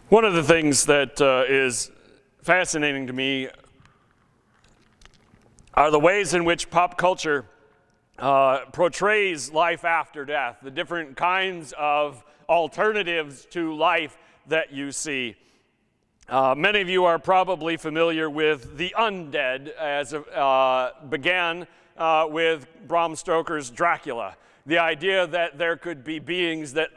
One of the things that is fascinating to me are the ways in which pop culture portrays life after death, the different kinds of alternatives to life that you see. Many of you are probably familiar with the undead, as began with Bram Stoker's Dracula. The idea that there could be beings that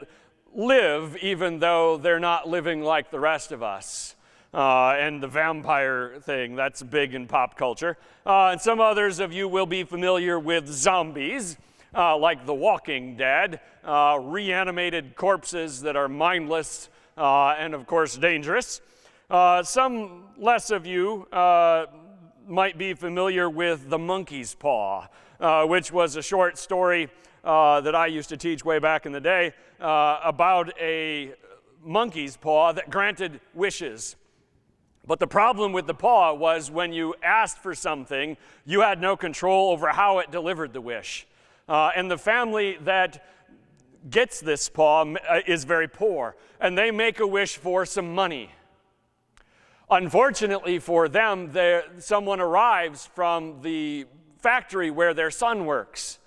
live even though they're not living like the rest of us. And the vampire thing, that's big in pop culture. And some others of you will be familiar with zombies, like The Walking Dead, reanimated corpses that are mindless and, of course, dangerous. Some less of you might be familiar with The Monkey's Paw, which was a short story that I used to teach way back in the day about a monkey's paw that granted wishes. But the problem with the paw was when you asked for something, you had no control over how it delivered the wish. And the family that gets this paw is very poor, and they make a wish for some money. Unfortunately for them, someone arrives from the factory where their son works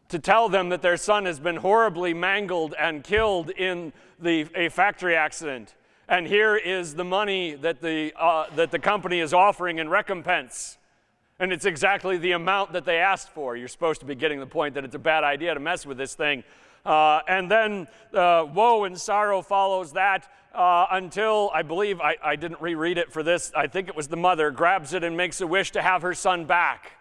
to tell them that their son has been horribly mangled and killed in a factory accident. And here is the money that the company is offering in recompense. And it's exactly the amount that they asked for. You're supposed to be getting the point that it's a bad idea to mess with this thing. And then woe and sorrow follows that until, I believe, I didn't reread it for this, I think it was the mother, grabs it and makes a wish to have her son back.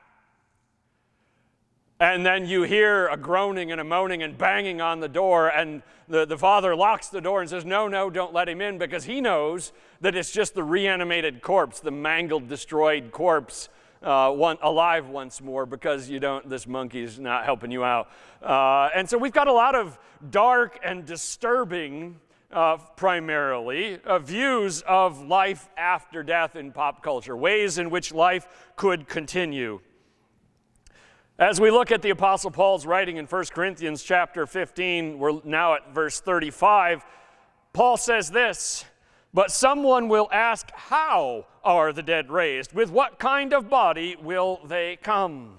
And then you hear a groaning and a moaning and banging on the door, and the father locks the door and says, no, don't let him in, because he knows that it's just the reanimated corpse, the mangled, destroyed corpse, alive once more, because this monkey's not helping you out. And so we've got a lot of dark and disturbing, primarily, views of life after death in pop culture, ways in which life could continue. As we look at the Apostle Paul's writing in 1 Corinthians chapter 15, we're now at verse 35, Paul says this, "But someone will ask, how are the dead raised? With what kind of body will they come?"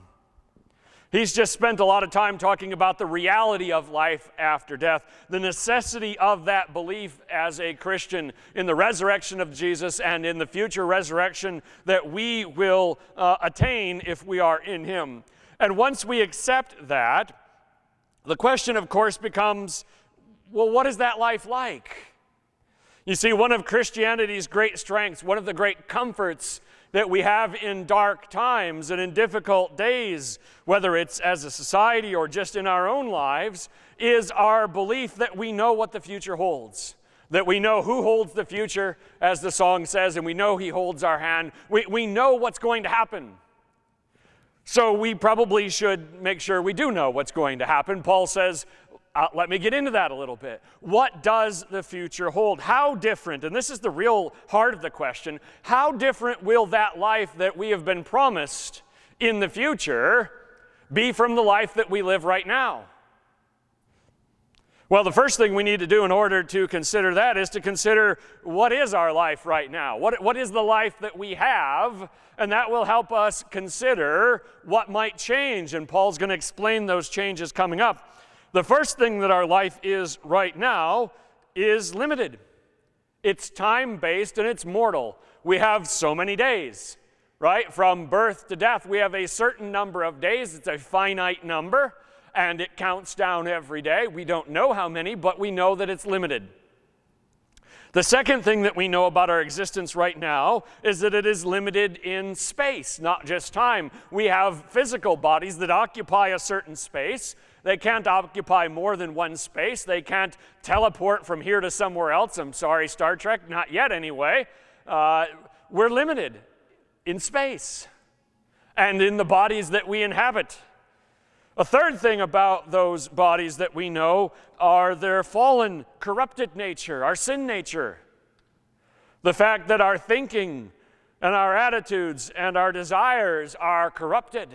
He's just spent a lot of time talking about the reality of life after death, the necessity of that belief as a Christian in the resurrection of Jesus and in the future resurrection that we will attain if we are in Him. And once we accept that, the question, of course, becomes, well, what is that life like? You see, one of Christianity's great strengths, one of the great comforts that we have in dark times and in difficult days, whether it's as a society or just in our own lives, is our belief that we know what the future holds, that we know who holds the future, as the song says, and we know He holds our hand. We know what's going to happen. So we probably should make sure we do know what's going to happen. Paul says, let me get into that a little bit. What does the future hold? How different, and this is the real heart of the question, how different will that life that we have been promised in the future be from the life that we live right now? Well, the first thing we need to do in order to consider that is to consider what is our life right now? What is the life that we have? And that will help us consider what might change. And Paul's going to explain those changes coming up. The first thing that our life is right now is limited. It's time-based and it's mortal. We have so many days, right? From birth to death, we have a certain number of days. It's a finite number. And it counts down every day. We don't know how many, but we know that it's limited. The second thing that we know about our existence right now is that it is limited in space, not just time. We have physical bodies that occupy a certain space. They can't occupy more than one space. They can't teleport from here to somewhere else. I'm sorry, Star Trek, not yet anyway. We're limited in space and in the bodies that we inhabit. A third thing about those bodies that we know are their fallen, corrupted nature, our sin nature. The fact that our thinking and our attitudes and our desires are corrupted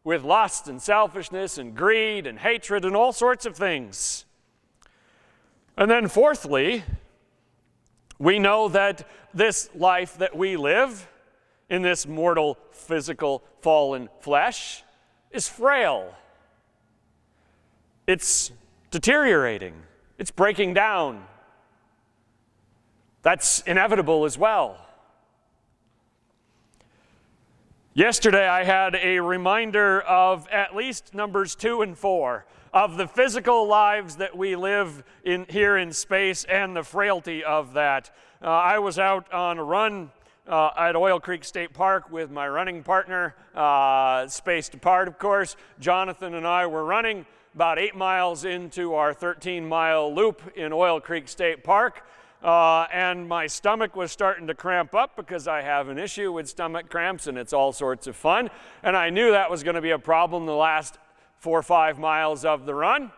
with lust and selfishness and greed and hatred and all sorts of things. And then fourthly, we know that this life that we live in this mortal, physical, fallen flesh is frail. It's deteriorating. It's breaking down. That's inevitable as well. Yesterday I had a reminder of at least numbers 2 and 4 of the physical lives that we live in here in space and the frailty of that. I was out on a run at Oil Creek State Park with my running partner, spaced apart of course. Jonathan and I were running about 8 miles into our 13-mile loop in Oil Creek State Park. And my stomach was starting to cramp up because I have an issue with stomach cramps and it's all sorts of fun. And I knew that was going to be a problem the last 4 or 5 miles of the run.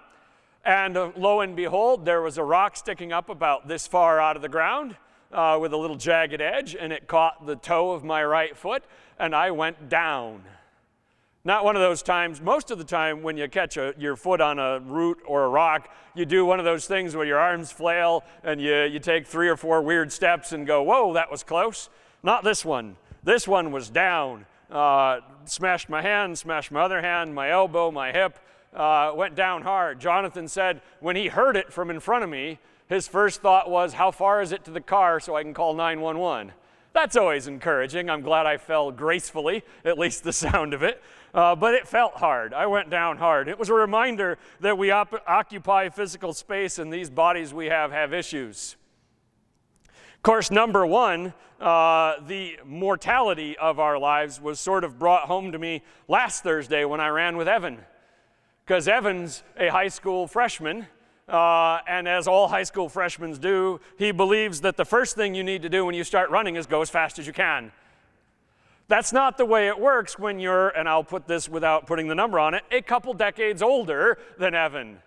And lo and behold, there was a rock sticking up about this far out of the ground with a little jagged edge, and it caught the toe of my right foot, and I went down. Not one of those times, most of the time when you catch your foot on a root or a rock, you do one of those things where your arms flail and you take 3 or 4 weird steps and go, whoa, that was close. Not this one. This one was down. Smashed my hand, smashed my other hand, my elbow, my hip, went down hard. Jonathan said when he heard it from in front of me, his first thought was, how far is it to the car so I can call 911? That's always encouraging. I'm glad I fell gracefully, at least the sound of it. But it felt hard. I went down hard. It was a reminder that we occupy physical space and these bodies we have issues. Of course, number one, the mortality of our lives was sort of brought home to me last Thursday when I ran with Evan. Because Evan's a high school freshman. And as all high school freshmen do, he believes that the first thing you need to do when you start running is go as fast as you can. That's not the way it works when you're, and I'll put this without putting the number on it, a couple decades older than Evan.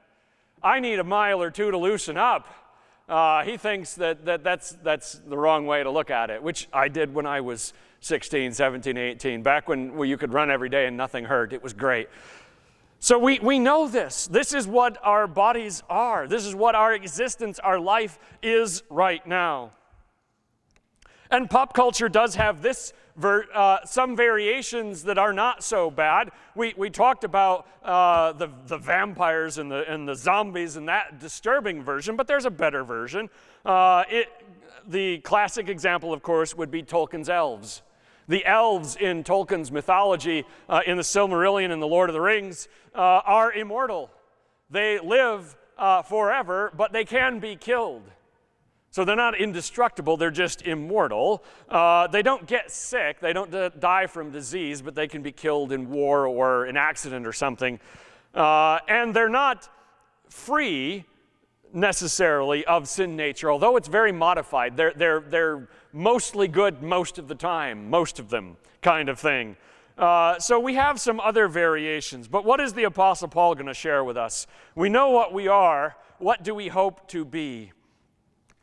I need a mile or two to loosen up. He thinks that's the wrong way to look at it, which I did when I was 16, 17, 18, back when you could run every day and nothing hurt. It was great. So we know this. This is what our bodies are. This is what our existence, our life is right now. And pop culture does have this some variations that are not so bad. We talked about the vampires and the zombies and that disturbing version, but there's a better version. The classic example, of course, would be Tolkien's elves. The elves in Tolkien's mythology, in the Silmarillion and the Lord of the Rings, are immortal. They live forever, but they can be killed. So they're not indestructible, they're just immortal. They don't get sick, they don't die from disease, but they can be killed in war or an accident or something. And they're not free necessarily of sin nature, although it's very modified. They're mostly good most of the time, most of them kind of thing. So we have some other variations, but what is the Apostle Paul going to share with us? We know what we are. What do we hope to be?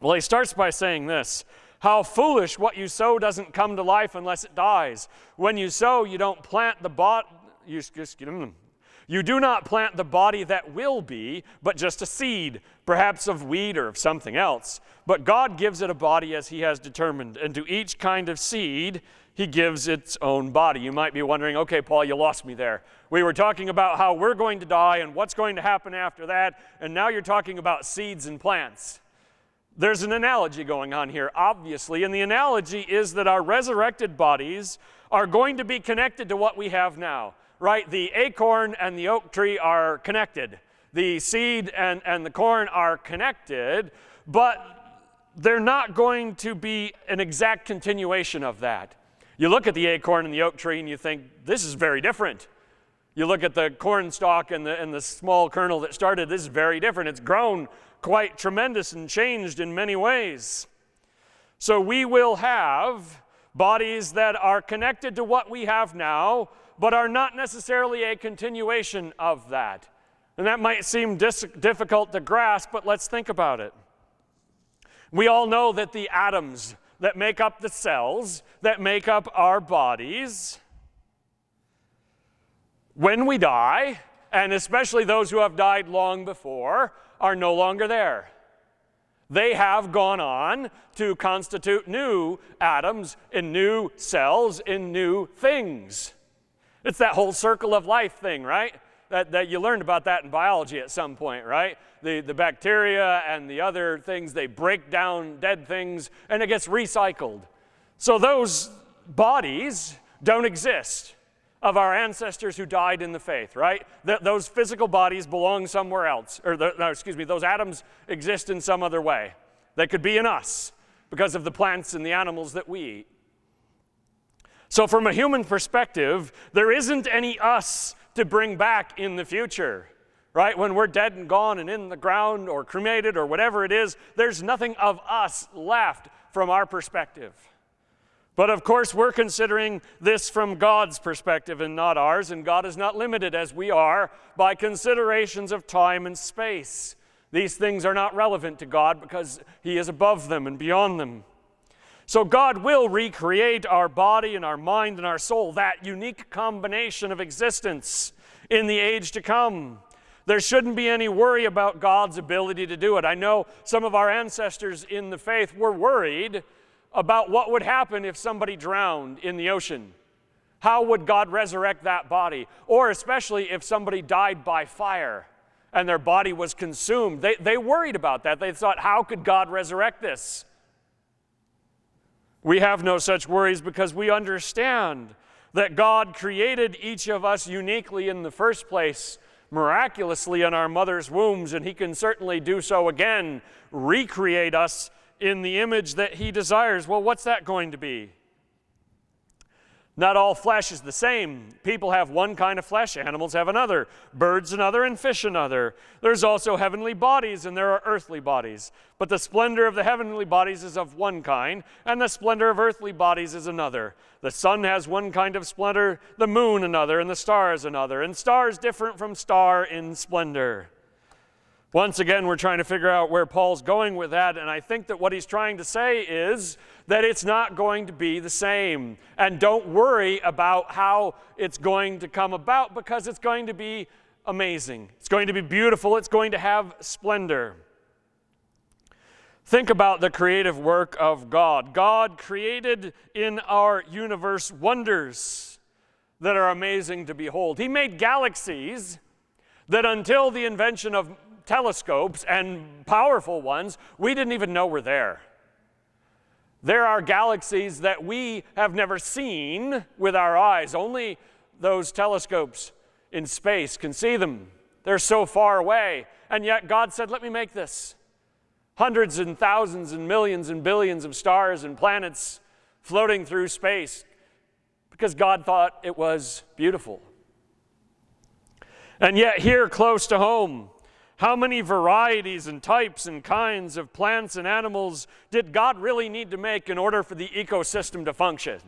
Well, he starts by saying this: how foolish, what you sow doesn't come to life unless it dies. When you sow, you don't plant the body. You do not plant the body that will be, but just a seed, perhaps of wheat or of something else. But God gives it a body as he has determined, and to each kind of seed he gives its own body. You might be wondering, okay, Paul, you lost me there. We were talking about how we're going to die and what's going to happen after that, and now you're talking about seeds and plants. There's an analogy going on here, obviously, and the analogy is that our resurrected bodies are going to be connected to what we have now. Right, the acorn and the oak tree are connected. The seed and the corn are connected, but they're not going to be an exact continuation of that. You look at the acorn and the oak tree and you think, this is very different. You look at the corn stalk and the small kernel that started, this is very different. It's grown quite tremendous and changed in many ways. So we will have bodies that are connected to what we have now, but are not necessarily a continuation of that. And that might seem difficult to grasp, but let's think about it. We all know that the atoms that make up the cells, that make up our bodies, when we die, and especially those who have died long before, are no longer there. They have gone on to constitute new atoms in new cells in new things. It's that whole circle of life thing, right? That you learned about that in biology at some point, right? The bacteria and the other things, they break down dead things and it gets recycled. So those bodies don't exist of our ancestors who died in the faith, right? Those physical bodies belong somewhere else. Those atoms exist in some other way. They could be in us because of the plants and the animals that we eat. So from a human perspective, there isn't any us to bring back in the future, right? When we're dead and gone and in the ground or cremated or whatever it is, there's nothing of us left from our perspective. But of course, we're considering this from God's perspective and not ours, and God is not limited as we are by considerations of time and space. These things are not relevant to God because He is above them and beyond them. So God will recreate our body and our mind and our soul, that unique combination of existence in the age to come. There shouldn't be any worry about God's ability to do it. I know some of our ancestors in the faith were worried about what would happen if somebody drowned in the ocean. How would God resurrect that body? Or especially if somebody died by fire and their body was consumed. They worried about that. They thought, how could God resurrect this? We have no such worries because we understand that God created each of us uniquely in the first place, miraculously in our mother's wombs, and He can certainly do so again, recreate us in the image that He desires. Well, what's that going to be? Not all flesh is the same. People have one kind of flesh, animals have another, birds another, and fish another. There's also heavenly bodies and there are earthly bodies. But the splendor of the heavenly bodies is of one kind, and the splendor of earthly bodies is another. The sun has one kind of splendor, the moon another, and the stars another, and stars different from star in splendor. Once again, we're trying to figure out where Paul's going with that, and I think that what he's trying to say is that it's not going to be the same. And don't worry about how it's going to come about, because it's going to be amazing. It's going to be beautiful. It's going to have splendor. Think about the creative work of God. God created in our universe wonders that are amazing to behold. He made galaxies that until the invention of telescopes and powerful ones, we didn't even know were there. There are galaxies that we have never seen with our eyes. Only those telescopes in space can see them. They're so far away. And yet God said, let me make this. Hundreds and thousands and millions and billions of stars and planets floating through space because God thought it was beautiful. And yet here close to home, how many varieties and types and kinds of plants and animals did God really need to make in order for the ecosystem to function?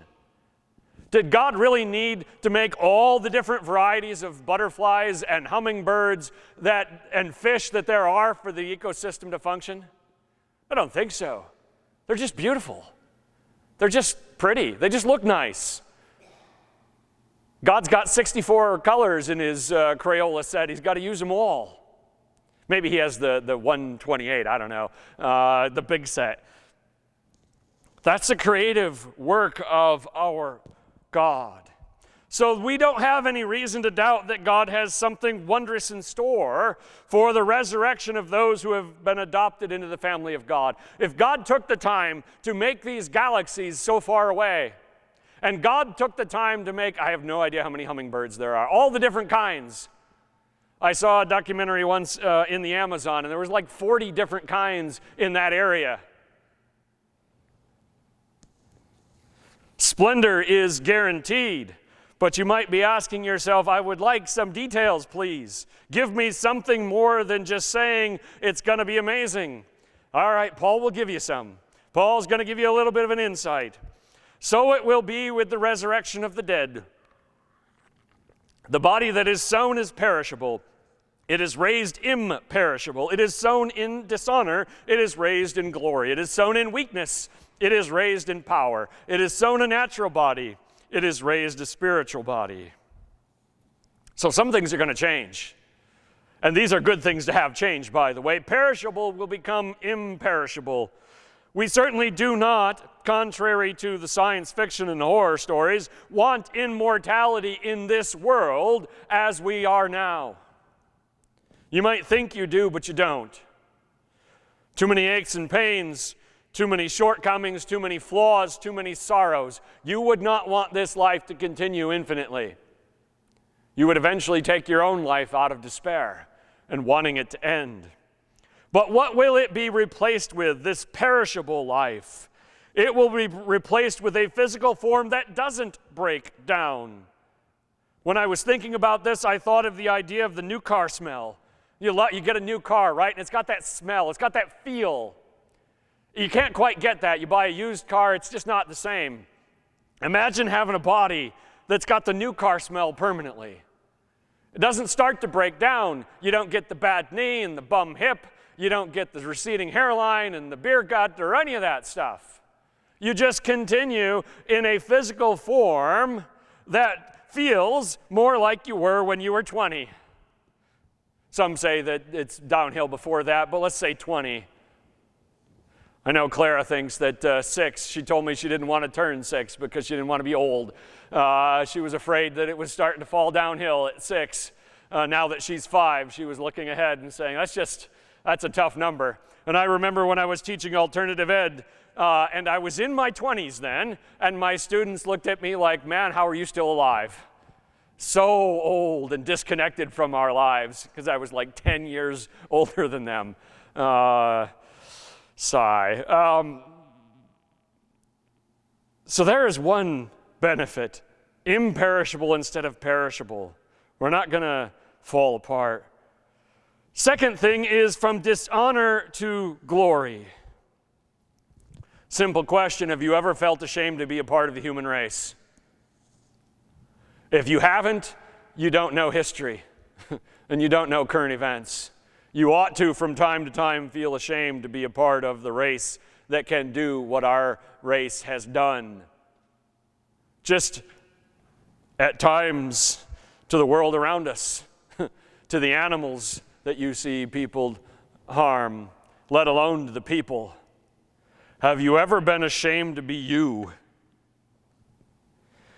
Did God really need to make all the different varieties of butterflies and hummingbirds and fish that there are for the ecosystem to function? I don't think so. They're just beautiful. They're just pretty. They just look nice. God's got 64 colors in His Crayola set. He's got to use them all. Maybe He has the 128, I don't know, the big set. That's the creative work of our God. So we don't have any reason to doubt that God has something wondrous in store for the resurrection of those who have been adopted into the family of God. If God took the time to make these galaxies so far away, and God took the time to make, I have no idea how many hummingbirds there are, all the different kinds. I saw a documentary once in the Amazon, and there was like 40 different kinds in that area. Splendor is guaranteed, but you might be asking yourself, I would like some details, please. Give me something more than just saying it's going to be amazing. All right, Paul will give you some. Paul's going to give you a little bit of an insight. So it will be with the resurrection of the dead. The body that is sown is perishable. It is raised imperishable. It is sown in dishonor. It is raised in glory. It is sown in weakness. It is raised in power. It is sown a natural body. It is raised a spiritual body. So some things are going to change. And these are good things to have change, by the way. Perishable will become imperishable. We certainly do not, contrary to the science fiction and horror stories, want immortality in this world as we are now. You might think you do, but you don't. Too many aches and pains, too many shortcomings, too many flaws, too many sorrows. You would not want this life to continue infinitely. You would eventually take your own life out of despair and wanting it to end. But what will it be replaced with, this perishable life? It will be replaced with a physical form that doesn't break down. When I was thinking about this, I thought of the idea of the new car smell. You get a new car, right? And it's got that smell. It's got that feel. You can't quite get that. You buy a used car, it's just not the same. Imagine having a body that's got the new car smell permanently. It doesn't start to break down. You don't get the bad knee and the bum hip. You don't get the receding hairline and the beer gut or any of that stuff. You just continue in a physical form that feels more like you were when you were 20. Some say that it's downhill before that, but let's say 20. I know Clara thinks that 6, she told me she didn't want to turn 6 because she didn't want to be old. She was afraid that it was starting to fall downhill at 6. Now that she's 5, she was looking ahead and saying, that's a tough number. And I remember when I was teaching alternative ed, and I was in my 20s then, and my students looked at me like, man, how are you still alive? So old and disconnected from our lives, because I was like 10 years older than them. Sigh. So there is one benefit, imperishable instead of perishable. We're not going to fall apart. Second thing is from dishonor to glory. Simple question, have you ever felt ashamed to be a part of the human race? If you haven't, you don't know history, and you don't know current events. You ought to, from time to time, feel ashamed to be a part of the race that can do what our race has done. Just at times to the world around us, to the animals that you see people harm, let alone to the people. Have you ever been ashamed to be you?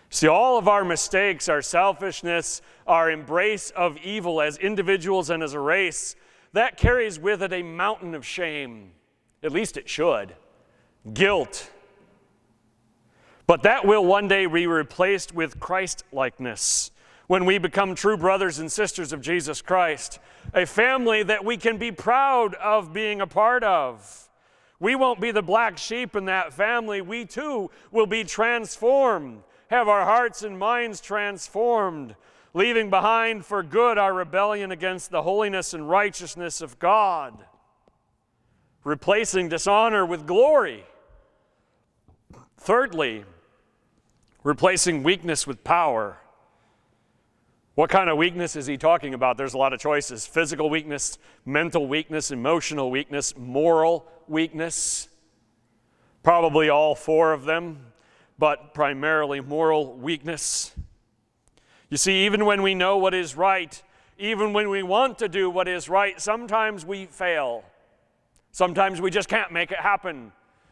See, all of our mistakes, our selfishness, our embrace of evil as individuals and as a race, that carries with it a mountain of shame. At least it should. Guilt. But that will one day be replaced with Christ-likeness when we become true brothers and sisters of Jesus Christ, a family that we can be proud of being a part of. We won't be the black sheep in that family. We too will be transformed, have our hearts and minds transformed, leaving behind for good our rebellion against the holiness and righteousness of God, replacing dishonor with glory. Thirdly, replacing weakness with power. What kind of weakness is he talking about? There's a lot of choices. Physical weakness, mental weakness, emotional weakness, moral weakness. Probably all 4 of them, but primarily moral weakness. You see, even when we know what is right, even when we want to do what is right, sometimes we fail. Sometimes we just can't make it happen.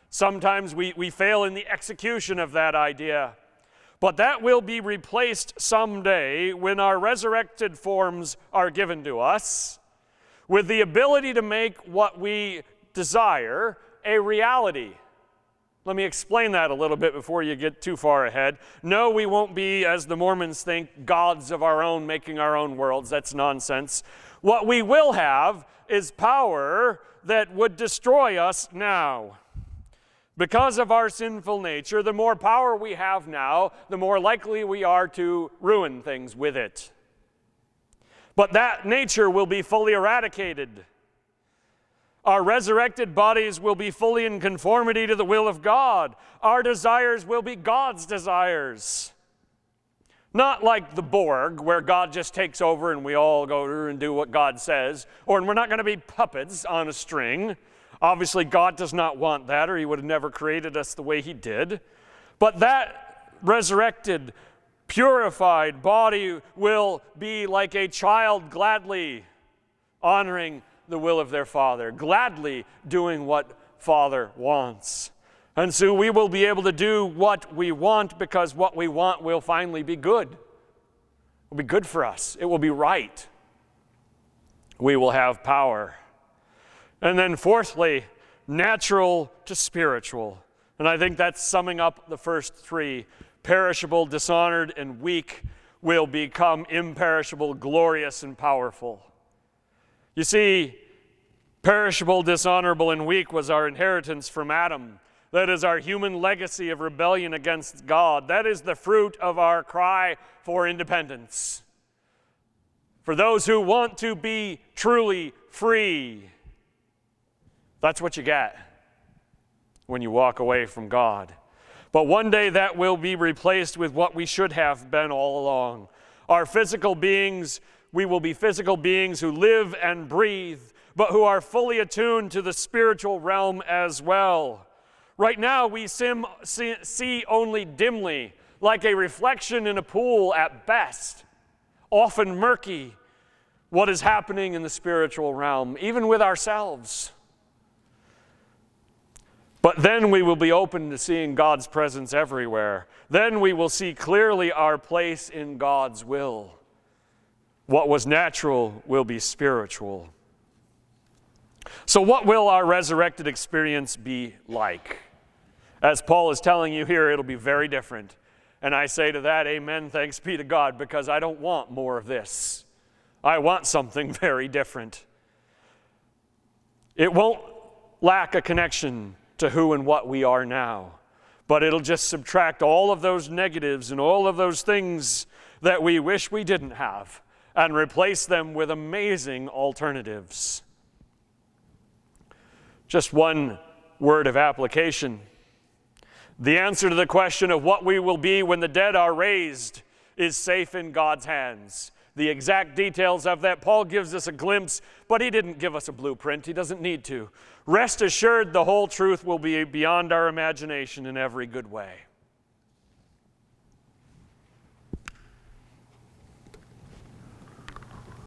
Sometimes we fail in the execution of that idea. But that will be replaced someday when our resurrected forms are given to us with the ability to make what we desire a reality. Let me explain that a little bit before you get too far ahead. No, we won't be, as the Mormons think, gods of our own, making our own worlds. That's nonsense. What we will have is power that would destroy us now. Because of our sinful nature, the more power we have now, the more likely we are to ruin things with it. But that nature will be fully eradicated. Our resurrected bodies will be fully in conformity to the will of God. Our desires will be God's desires. Not like the Borg, where God just takes over and we all go and do what God says, or we're not going to be puppets on a string. Obviously, God does not want that, or he would have never created us the way he did. But that resurrected, purified body will be like a child gladly honoring the will of their Father, gladly doing what Father wants. And so we will be able to do what we want, because what we want will finally be good. It will be good for us. It will be right. We will have power. And then fourthly, natural to spiritual. And I think that's summing up the first three. Perishable, dishonored, and weak will become imperishable, glorious, and powerful. You see, perishable, dishonorable, and weak was our inheritance from Adam. That is our human legacy of rebellion against God. That is the fruit of our cry for independence. For those who want to be truly free, that's what you get when you walk away from God. But one day that will be replaced with what we should have been all along. Our physical beings, we will be physical beings who live and breathe, but who are fully attuned to the spiritual realm as well. Right now we see only dimly, like a reflection in a pool at best, often murky, what is happening in the spiritual realm, even with ourselves. But then we will be open to seeing God's presence everywhere. Then we will see clearly our place in God's will. What was natural will be spiritual. So what will our resurrected experience be like? As Paul is telling you here, it'll be very different. And I say to that, amen, thanks be to God, because I don't want more of this. I want something very different. It won't lack a connection to who and what we are now, but it'll just subtract all of those negatives and all of those things that we wish we didn't have and replace them with amazing alternatives. Just one word of application. The answer to the question of what we will be when the dead are raised is safe in God's hands. The exact details of that, Paul gives us a glimpse, but he didn't give us a blueprint. He doesn't need to. Rest assured, the whole truth will be beyond our imagination in every good way.